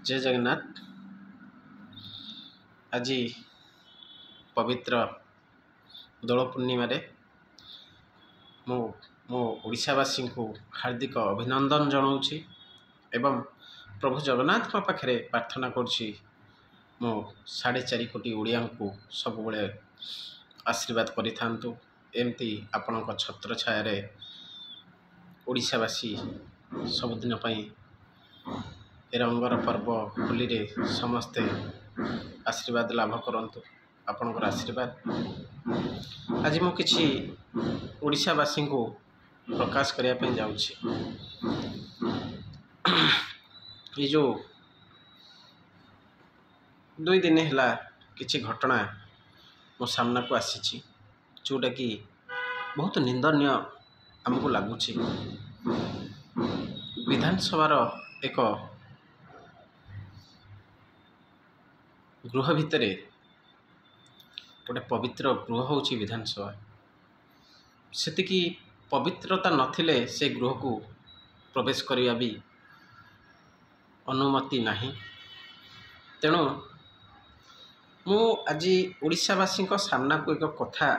जय जगन्नाथ। आज पवित्र दोल पूर्णिमा मो ओडिशावासी को हार्दिक अभिनंदन जनाऊँगी एवं प्रभु जगन्नाथ पाखे प्रार्थना करुँची मो 4.5 कोटी ओडिया को सब बड़े आशीर्वाद करिथांतु। एमती आपण छत्र छाया ओडिशावासी सबुदिन ए रंगर पर्व होली रे समस्ते आशीर्वाद लाभ करंतु। आपणकर आशीर्वाद आज मु किछि ओडिशावासी को प्रकाश करने जाऊँगी। ये जो 2 दिन है किछि घटना मो सामना को आसी जोटा कि बहुत निंदनीय आमको लगुच। विधानसभा एक गृह भितर गोटे पवित्र गृह हूँ विधानसभा। सेतिकी पवित्रता नथिले से गृह को प्रवेश करने भी अनुमति नहीं। तेणु मु आज ओडिशावासी सामना को एक कथा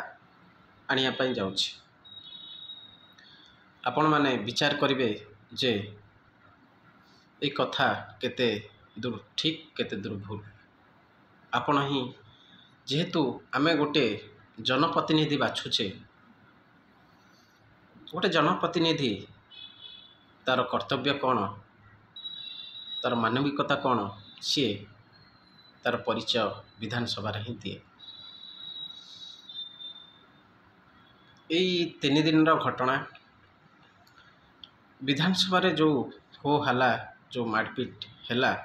आनिया जाऊँगी। आपण माने विचार करिवे जे ए कथा केते दूर ठीक केते दूर भूल। आपण ही जेहेतु आमे गोटे जनप्रतिनिधि बाछुचे, गोटे जनप्रतिनिधि तार कर्तव्य कौन, तार मानविकता कौन, सी तार परिचय विधानसभा ही दिए। यही 3 दिन घटना विधानसभा जो हो हला जो मारपीट हैला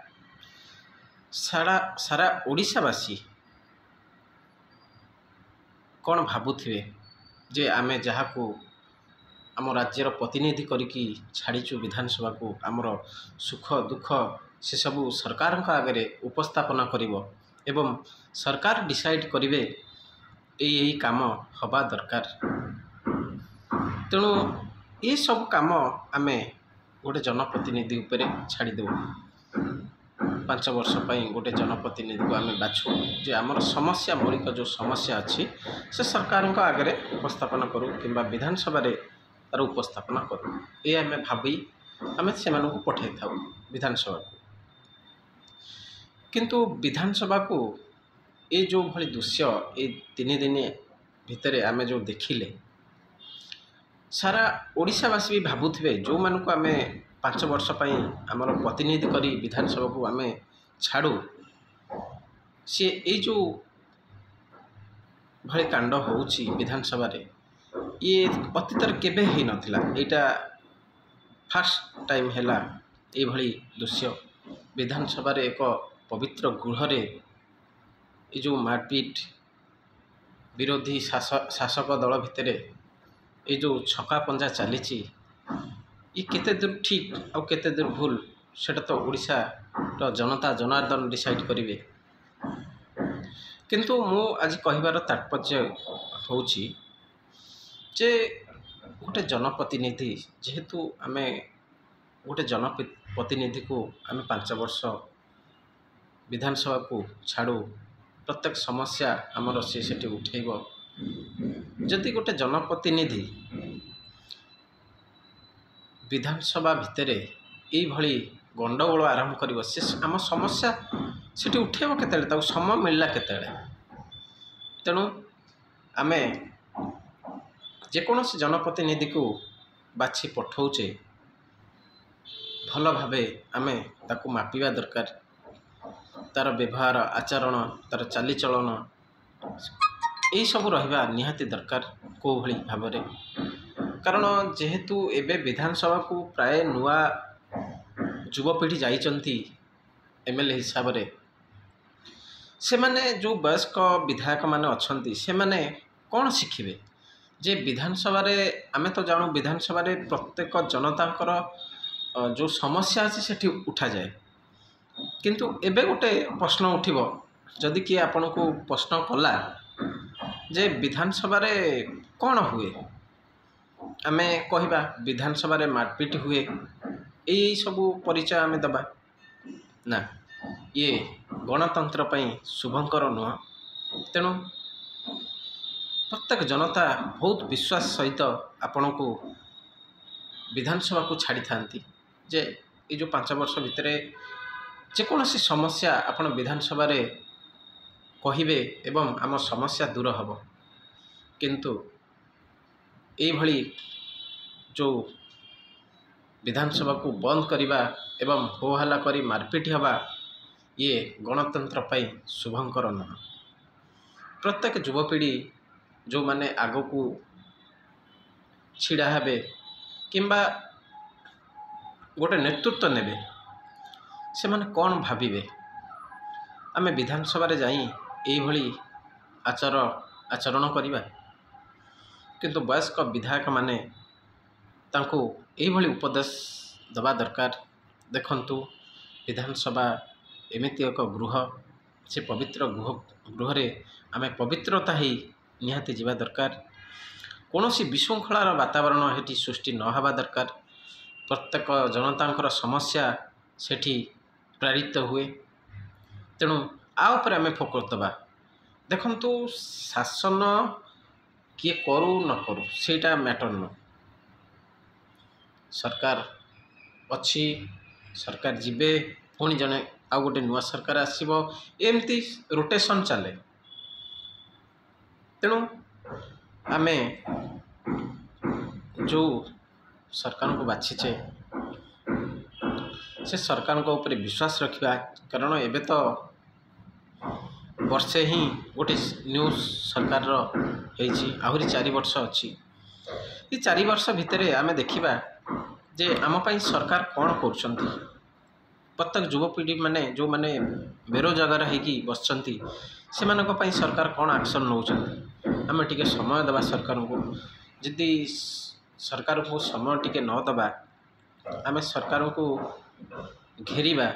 सारा ओडिशावासी कौन भावुथिबे जे आमे जहा को आम राज्यर प्रतिनिधि करिकी छाड़ीचु विधानसभा को आमर सुख दुख से सबू सरकार आगे उपस्थापना करिवो एवं सरकार डिसाइड करिवे यही काम हवा दरकार। तेणु ये सब काम आमे गोटे जनप्रतिनिधि उपरे छाड़ी देव। 5 वर्ष पई गोटे जनप्रतिनिधि को आमे बाछु जे आमर समस्या मौलिक जो समस्या अच्छी से सरकार आगे उपस्थापन करूँ किंबा विधानसभा रे तार उपस्थापना करूँ। ये आमे भावी आमे से मानू पठे था विधानसभा को। किंतु विधानसभा को ये जो भली दृश्य ये 3 दिन भितर आमे जो देखिले सारा ओडिशावासी भी भावुथिबे जो मानू आमे 5 वर्ष पई आमर प्रतिनिधि करी विधानसभा को आमे छाड़ू सी ये जो भले कांड होउची विधानसभा रे ये अतीत केबे ही नथिला। एटा फर्स्ट टाइम हैला ये भली दृश्य विधानसभा रे एक पवित्र गृह रे ये जो मारपीट विरोधी शासक दल भितर ये जो छका पंजा चली ये केते दूर ठीक और केते दूर भूल सेटा तो ओडिशा जनता जनार्दन डिसाइड करिवे। किंतु मु आज कहबार तात्पर्य होउची जे गोटे जनप्रतिनिधि जेहेतु आमे गोटे जनप्रतिनिधि को आमे 5 वर्ष विधानसभा को छाड़ू प्रत्येक समस्या आमर से उठेब। जदि गोटे जनप्रतिनिधि विधानसभा भितर यही भली गंडगोल आरंभ कर से आम समस्या से उठेब केते समय मिलला केते। तेणु आमे जेकोसी जनप्रतिनिधि को बाछि पठाऊचे भल भावे आमे ताकू मापिबा दरकार। तार व्यवहार आचरण तार चालीचलन यही सब रहिबा निहाती दरकार को भली भाव रे। कारण जेहेतु एबे विधानसभा को प्राय नुआ युवपीढ़ी जाइचंती एमएलए हिसाब रे से माने जो वयस्क विधायक माने अछंती से माने कौन शिखिबे जे विधानसभा रे आमे तो जानू विधानसभा रे प्रत्येक जनतांकर जो समस्या अछि सेठी उठा जाए। किंतु एबे गोटे प्रश्न उठिबो जदि कि आपन को प्रश्न कला जे विधानसभा रे कौन हुए आमे कहबा विधानसभा रे मारपीट हुए यही सबू परिचय आमे दबा ना। ଇଏ ଗଣତନ୍ତ୍ର ପାଇଁ ଶୁଭଙ୍କର ନୁହଁ। ତେଣୁ ପ୍ରତ୍ୟେକ ଜନତା ବହୁତ ବିଶ୍ୱାସ ସହିତ ଆପଣଙ୍କୁ ବିଧାନସଭାକୁ ଛାଡ଼ିଥାନ୍ତି ଯେ ଏଇ ଯେଉଁ 5 ବର୍ଷ ଭିତରେ ଯେକୌଣସି ସମସ୍ୟା ଆପଣ ବିଧାନସଭାରେ କହିବେ ଏବଂ ଆମ ସମସ୍ୟା ଦୂର ହେବ। କିନ୍ତୁ ଏଇଭଳି ଯେଉଁ ବିଧାନସଭାକୁ ବନ୍ଦ କରିବା ଏବଂ ହୋହାଲ୍ଲା କରି ମାରପିଟ ହେବା ଇଏ ଗଣତନ୍ତ୍ର ପାଇଁ ଶୁଭଙ୍କର ନୁହଁ। ପ୍ରତ୍ୟେକ ଯୁବପିଢ଼ି ଯେଉଁମାନେ ଆଗକୁ ଛିଡ଼ା ହେବେ କିମ୍ବା ଗୋଟେ ନେତୃତ୍ୱ ନେବେ ସେମାନେ କ'ଣ ଭାବିବେ? ଆମେ ବିଧାନସଭାରେ ଯାଇ ଏଇଭଳି ଆଚରଣ କରିବା? କିନ୍ତୁ ବୟସ୍କ ବିଧାୟକମାନେ ତାଙ୍କୁ ଏଇଭଳି ଉପଦେଶ ଦେବା ଦରକାର। ଦେଖନ୍ତୁ, ବିଧାନସଭା ଏମିତି ଏକ ଗୃହ, ସେ ପବିତ୍ର ଗୃହରେ ଆମେ ପବିତ୍ରତା ହେଇ ନିହାତି ଯିବା ଦରକାର। କୌଣସି ବିଶୃଙ୍ଖଳାର ବାତାବରଣ ସେଠି ସୃଷ୍ଟି ନ ହେବା ଦରକାର। ପ୍ରତ୍ୟେକ ଜନତାଙ୍କର ସମସ୍ୟା ସେଠି ପ୍ରେରିତ ହୁଏ। ତେଣୁ ଆ ଉପରେ ଆମେ ଫୋକସ୍ ଦେବା। ଦେଖନ୍ତୁ, ଶାସନ କିଏ କରୁ ନ କରୁ ସେଇଟା ମ୍ୟାଟର ନୁହଁ। ସରକାର ଅଛି, ସରକାର ଯିବେ, ପୁଣି ଜଣେ ଆଉ ଗୋଟେ ନୂଆ ସରକାର ଆସିବ, ଏମିତି ରୋଟେସନ୍ ଚାଲେ। ତେଣୁ ଆମେ ଯେଉଁ ସରକାରଙ୍କୁ ବାଛିଛେ ସେ ସରକାରଙ୍କ ଉପରେ ବିଶ୍ୱାସ ରଖିବା। କାରଣ ଏବେ ତ ବର୍ଷେ ହିଁ ଗୋଟେ ନ୍ୟୁ ସରକାରର ହେଇଛି, ଆହୁରି 4 ବର୍ଷ ଅଛି। ଏ 4 ବର୍ଷ ଭିତରେ ଆମେ ଦେଖିବା ଯେ ଆମ ପାଇଁ ସରକାର କ'ଣ କରୁଛନ୍ତି। ପ୍ରତ୍ୟେକ ଯୁବପିଢ଼ି ଯେଉଁମାନେ ବେରୋଜଗାର ହେଇକି ବସିଛନ୍ତି ସେମାନଙ୍କ ପାଇଁ ସରକାର କ'ଣ ଆକ୍ସନ୍ ନେଉଛନ୍ତି। ଆମେ ଟିକେ ସମୟ ଦେବା ସରକାରଙ୍କୁ। ଯଦି ସରକାରଙ୍କୁ ସମୟ ଟିକେ ନ ଦେବା, ଆମେ ସରକାରଙ୍କୁ ଘେରିବା,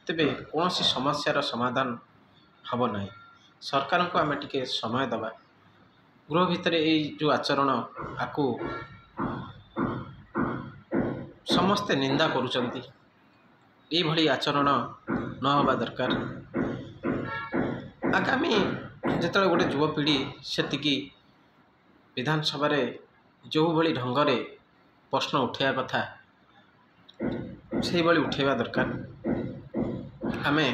ତେବେ କୌଣସି ସମସ୍ୟାର ସମାଧାନ ହେବ ନାହିଁ। ସରକାରଙ୍କୁ ଆମେ ଟିକେ ସମୟ ଦେବା। ଗୃହ ଭିତରେ ଏଇ ଯେଉଁ ଆଚରଣ ଆକୁ ସମସ୍ତେ ନିନ୍ଦା କରୁଛନ୍ତି, ଏଇଭଳି ଆଚରଣ ନ ହେବା ଦରକାର। ଆଗାମୀ ଯେତେବେଳେ ଗୋଟେ ଯୁବପିଢ଼ି ସେତିକି ବିଧାନସଭାରେ ଯେଉଁଭଳି ଢଙ୍ଗରେ ପ୍ରଶ୍ନ ଉଠାଇବା କଥା ସେଇଭଳି ଉଠାଇବା ଦରକାର। ଆମେ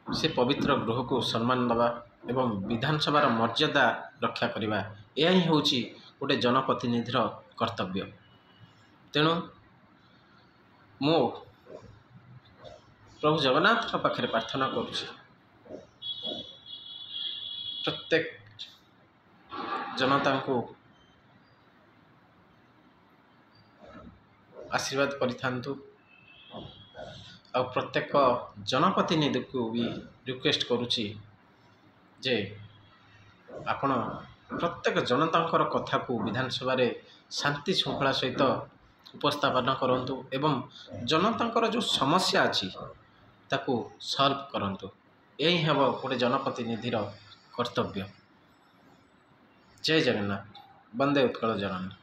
ସେ ପବିତ୍ର ଗୃହକୁ ସମ୍ମାନ ଦେବା ଏବଂ ବିଧାନସଭାର ମର୍ଯ୍ୟାଦା ରକ୍ଷା କରିବା। ଏହା ହିଁ ହେଉଛି ଗୋଟେ ଜନପ୍ରତିନିଧିର କର୍ତ୍ତବ୍ୟ। ତେଣୁ ମୁଁ ପ୍ରଭୁ ଜଗନ୍ନାଥଙ୍କ ପାଖରେ ପ୍ରାର୍ଥନା କରୁଛି, ପ୍ରତ୍ୟେକ ଜନତାଙ୍କୁ ଆଶୀର୍ବାଦ କରିଥାନ୍ତୁ। ଆଉ ପ୍ରତ୍ୟେକ ଜନପ୍ରତିନିଧିକୁ ବି ରିକ୍ୱେଷ୍ଟ କରୁଛି ଯେ ଆପଣ ପ୍ରତ୍ୟେକ ଜନତାଙ୍କର କଥାକୁ ବିଧାନସଭାରେ ଶାନ୍ତି ଶୃଙ୍ଖଳା ସହିତ ଉପସ୍ଥାପନ କରନ୍ତୁ ଏବଂ ଜନତାଙ୍କର ଯେଉଁ ସମସ୍ୟା ଅଛି ତାକୁ ସଲ୍ଭ କରନ୍ତୁ। ଏହି ହେବ ଗୋଟେ ଜନପ୍ରତିନିଧିର କର୍ତ୍ତବ୍ୟ। ଜୟ ଜଗନ୍ନାଥ, ବନ୍ଦେ ଉତ୍କଳ ଜନନୀ।